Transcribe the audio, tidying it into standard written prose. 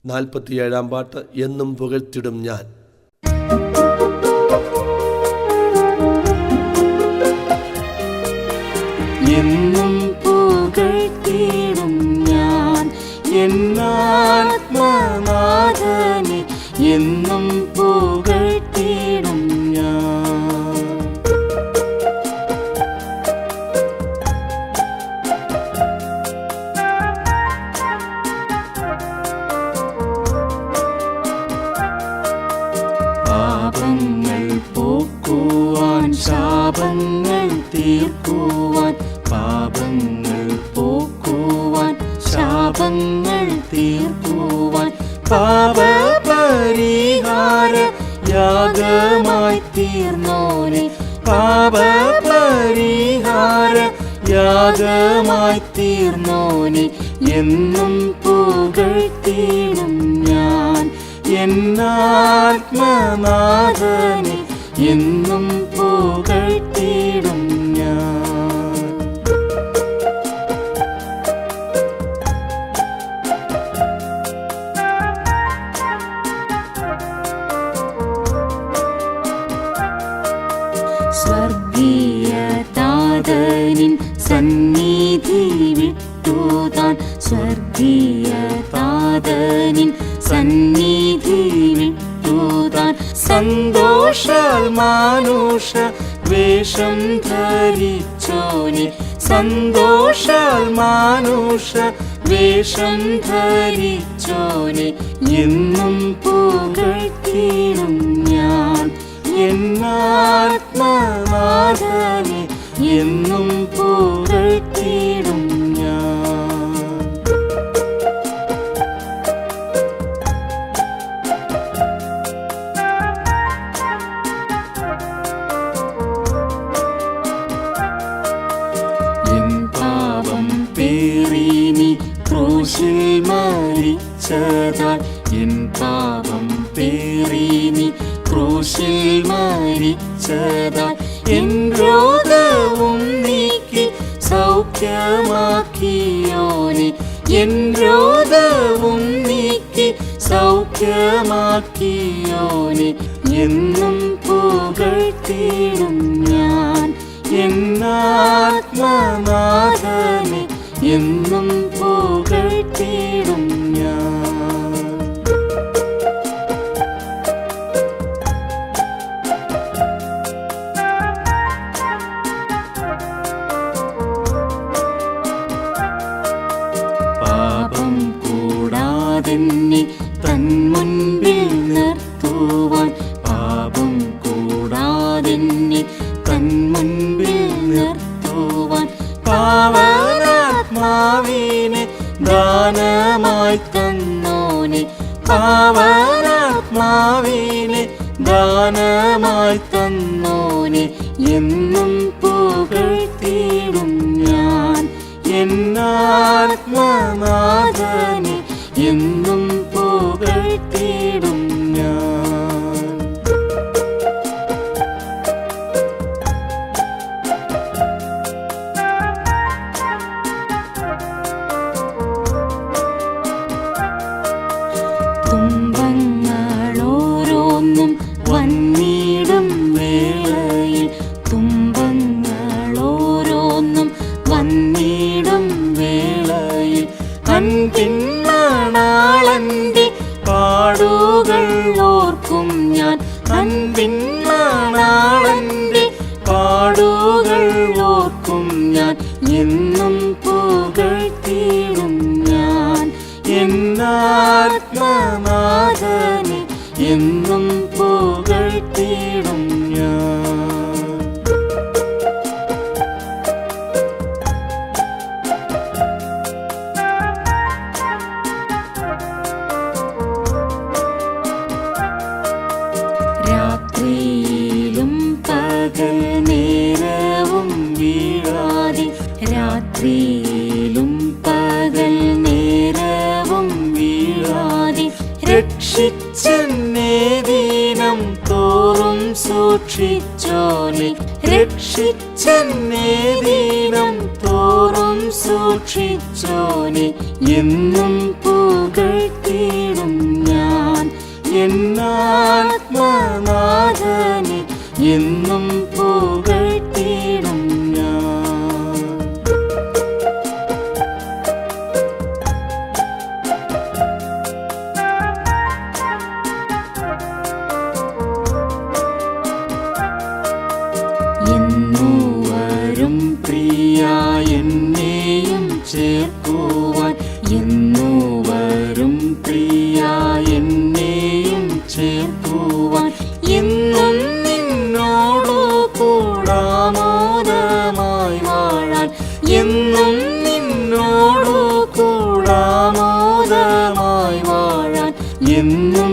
47 പാട്ട്. എന്നും പുകഴ്ത്തിടും ഞാൻ. എന്നും പുകഴ്ത്തിടും ഞാൻ എന്നാത്മനാഥനെ, എന്നും പുകഴ്ത്തിടും ഞാൻ. പാപങ്ങൾ പോക്കുവാൻ, ശാപങ്ങൾ തീർക്കുവാൻ, പാപങ്ങൾ പോക്കുവാൻ, ശാപങ്ങൾ തീർക്കുവാൻ, പാപപരിഹാര യാഗമായി തീർന്നോനെ, പാപപരിഹാര യാഗമായി തീർന്നോനെ, എന്നും പുകഴ്ത്തിടും ഞാൻ എന്നാത്മനാഥനെ, എന്നും പുകഴ്ത്തിടും ഞാൻ. സ്വർഗീയ താതനിൻ സന്നിധി വിട്ടുതാൻ, സ്വർഗീയ താതനിൻ സന്നിധി വിട്ടുതാൻ, സന്തോഷാൽ മാനുഷ വേഷം ധരിച്ചോനെ, സന്തോഷാൽ മാനുഷ വേഷം ധരിച്ചോനെ, എന്നും പുകഴ്ത്തിടും ഞാൻ എന്നാത്മനാഥനെ, എന്നും പുകഴ്ത്തിടും ഞാൻ. എൻ പാപം പേറി നീ ക്രൂശിൽ മരിച്ചതാൽ, എൻ പാപം പേറി നീ ക്രൂശിൽ മരിച്ചതാൽ, എൻ രോഗവും നീക്കി സൗഖ്യമാക്കിയോനെ, എൻ രോഗവും നീക്കി സൗഖ്യമാക്കിയോനെ, എന്നും പുകഴ്ത്തിടും ഞാൻ എന്നാത്മനാഥനെ, എന്നും പുകഴ്ത്തിടും ഞാൻ. പാപം കൂടാതെന്നെ തൻ മുൻപിൽ നിർത്തുവാൻ, പാപം കൂടാതെന്നെ തൻ മുൻപിൽ നിർത്തുവാൻ, പാവനാത്മാവിനെ ദാനമായി തന്നോനെ, പാവനാത്മാവിനെ ദാനമായി തന്നോനെ, എന്നും പുകഴ്ത്തിടും ഞാൻ എന്നാത്മനാഥനെ, എന്നും പുകഴ്ത്തിടും ഞാൻ. തുമ്പങ്ങളോരോന്നും വന്നിടും വേളയിൽ, തുമ്പങ്ങളോരോന്നും വന്നിടും വേളയിൽ, അൻപിന്മണാളന്റെ പാടുകൾ ഓർക്കും ഞാൻ, അൻപിന്മണാളന്റെ പാടുകൾ ഓർക്കും ഞാൻ, എന്നും പുകഴ്ത്തിടും ഞാൻ എന്നാത്മനാഥനെ, എന്നും പുകഴ്ത്തിടും ഞാൻ. രാത്രിയിലും പകൽ നേരവും വീഴാതെ, രാത്രിയിലും പകൽ നേരവും വീഴാതെ, രക്ഷിച്ചെന്നെ ദിനം തോറും സൂക്ഷിച്ചോനെ, രക്ഷിച്ചെന്നെ ദിനം തോറും സൂക്ഷിച്ചോനെ, എന്നും പുകഴ്ത്തിടും എന്നാത്മനാഥനെ എന്നും പുകഴ്ത്തിടും ഞാൻ. എന്നുവരും പ്രിയ എന്നെയും ചേർക്കുവാൻ, എന്നുവരും പ്രിയ എന്നെയും ചേർക്കുവാൻ, എന്നും നിന്നോടു കൂടാമോദമായി വാഴാൻ, എന്നും നിന്നോടു കൂടാമോദമായി വാഴാൻ, എന്നും